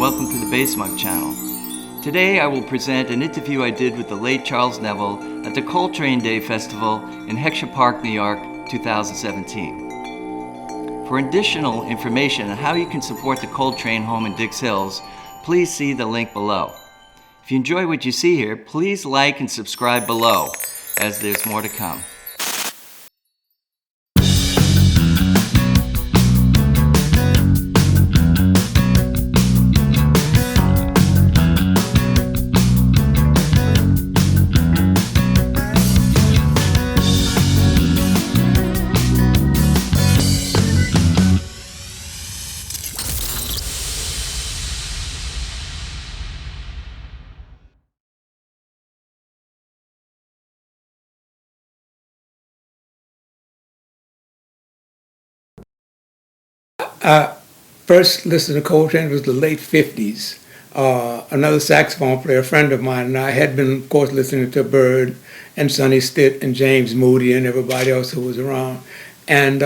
welcome to the Bass Mug channel. Today I will present an interview I did with the late Charles Neville at the Coltrane Day Festival in Heckscher Park, New York, 2017. For additional information on how you can support the Coltrane home in Dix Hills, please see the link below. If you enjoy what you see here, please like and subscribe below, as there's more to come. I first listened to Coltrane was the late 50s. Another saxophone player, a friend of mine, and I had been, of course, listening to Bird and Sonny Stitt and James Moody and everybody else who was around. And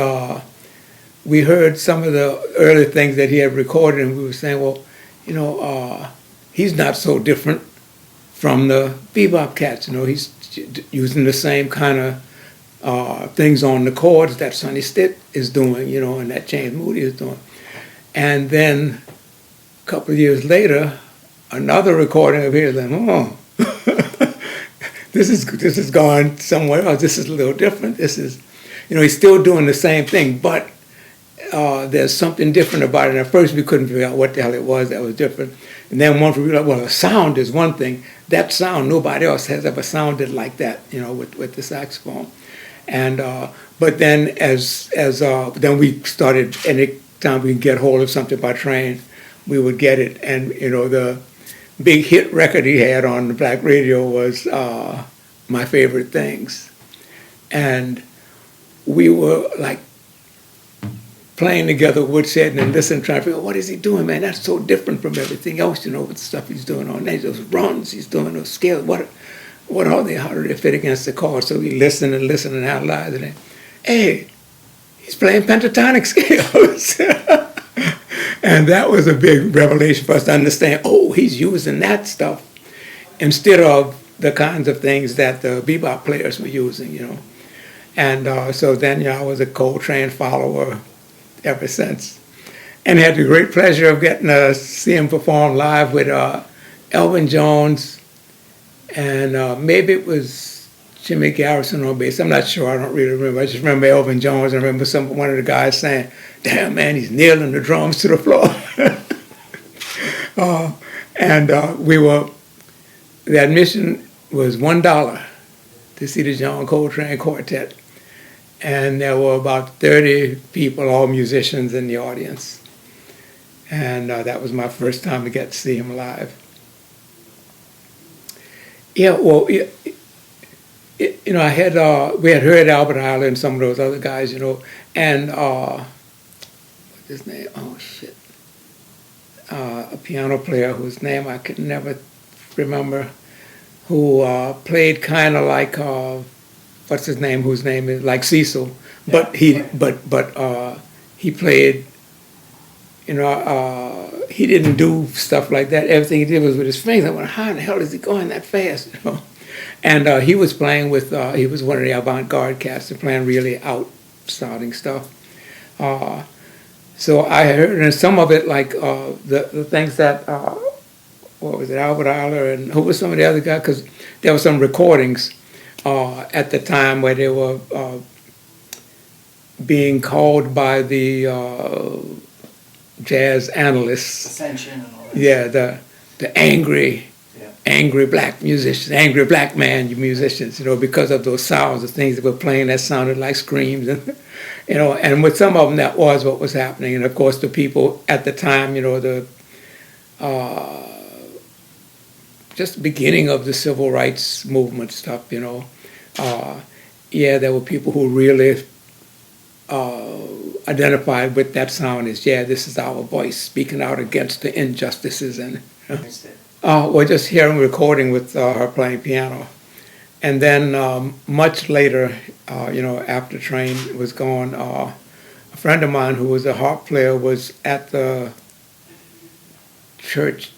we heard some of the early things that he had recorded, and we were saying, well, you know, he's not so different from the bebop cats. You know, he's using the same kind of things on the chords that Sonny Stitt is doing, you know, and that James Moody is doing. And then a couple of years later, another recording of his, like, oh, this is going somewhere else. This is a little different. This is, you know, he's still doing the same thing, but there's something different about it. And at first we couldn't figure out what the hell it was that was different. And then once we realized, well, the sound is one thing. That sound, nobody else has ever sounded like that, you know, with the saxophone. And but then then we started, any time we could get hold of something by train, we would get it. And you know, the big hit record he had on the black radio was My Favorite Things. And we were like playing together, woodshedding and listening, trying to figure out, what is he doing, man? That's so different from everything else, you know, with the stuff he's doing on there. Those runs, he's doing those scales. What are they? How do they fit against the chord? So we listen and analyze it. Hey, he's playing pentatonic scales. And that was a big revelation for us to understand, oh, he's using that stuff instead of the kinds of things that the bebop players were using, you know. And so then, you know, I was a Coltrane follower ever since. And had the great pleasure of getting to see him perform live with Elvin Jones, and maybe it was Jimmy Garrison on bass. I'm not sure. I don't really remember. I just remember Elvin Jones. I remember one of the guys saying, "Damn, man, he's nailing the drums to the floor." The admission was $1 to see the John Coltrane Quartet. And there were about 30 people, all musicians, in the audience. And that was my first time to get to see him live. Yeah, well, you know, we had heard Albert Ayler and some of those other guys, you know, and what's his name? Oh shit, a piano player whose name I could never remember, who played kind of like what's his name? Whose name is like Cecil, but he played, you know. He didn't do stuff like that. Everything he did was with his fingers. I went, how in the hell is he going that fast? You know? And he was playing with, he was one of the avant-garde cats, playing really out-sounding stuff. So I heard, and some of it, like the things that, what was it, Albert Ayler, and who was some of the other guys? Because there were some recordings at the time where they were being called by the jazz analysts. Ascension and all that. Yeah, the angry black musicians, angry black man musicians, you know, because of those sounds, the things that were playing that sounded like screams, and you know, and with some of them that was what was happening. And of course the people at the time, you know, the just the beginning of the civil rights movement stuff, you know, there were people who really identified with that sound as, yeah, this is our voice speaking out against the injustices. And well, just hearing recording with her playing piano. And then much later, you know, after Train was gone, a friend of mine who was a harp player was at the church,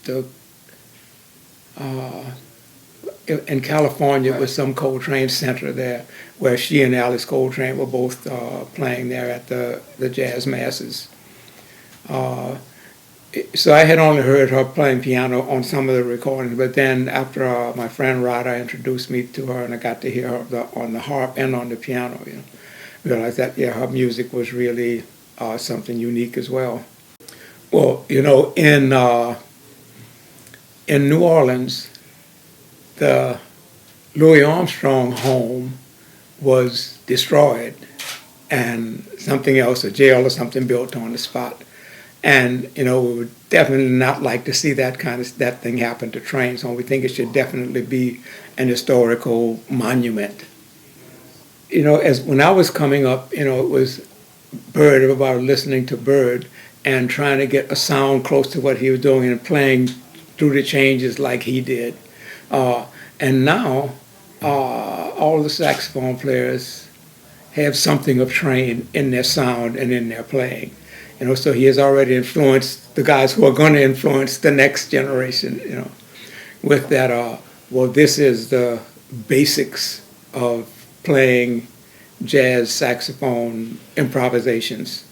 in California, was some Coltrane center there, where she and Alice Coltrane were both playing there at the jazz masses. So I had only heard her playing piano on some of the recordings, but then after my friend Rada introduced me to her, and I got to hear her on the harp and on the piano, realized that her music was really something unique as well. Well, in New Orleans, the Louis Armstrong home was destroyed, and something else, a jail or something, built on the spot. And we would definitely not like to see that thing happen to Train. So we think it should definitely be an historical monument. As when I was coming up, it was Bird, about listening to Bird and trying to get a sound close to what he was doing and playing through the changes like he did. And now all the saxophone players have something of Train in their sound and in their playing. So he has already influenced the guys who are going to influence the next generation, with that, this is the basics of playing jazz saxophone improvisations.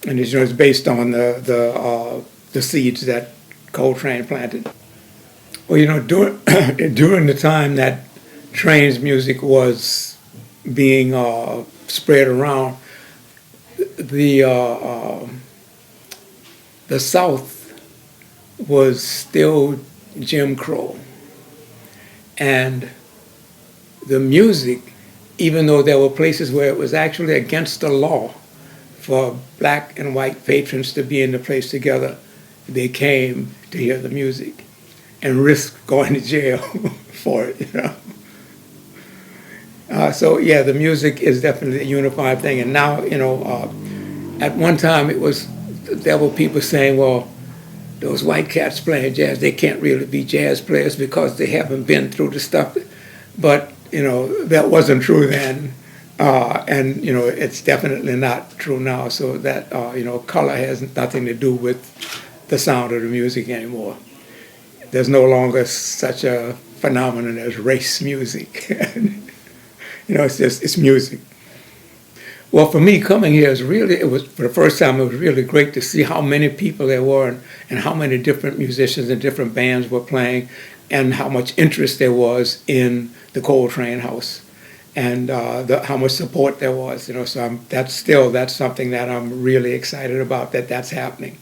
And it's based on the seeds that Coltrane planted. Well, during the time that Train's music was being spread around, the South was still Jim Crow, and the music, even though there were places where it was actually against the law for black and white patrons to be in the place together, they came to hear the music and risked going to jail for it. The music is definitely a unified thing. And now, at one time there were people saying, well, those white cats playing jazz, they can't really be jazz players because they haven't been through the stuff. But, that wasn't true then. And it's definitely not true now. So that, color has nothing to do with the sound of the music anymore. There's no longer such a phenomenon as race music. It's music. Well, for me, coming here for the first time, it was really great to see how many people there were and how many different musicians and different bands were playing and how much interest there was in the Coltrane house and how much support there was. So that's something that I'm really excited about, that's happening.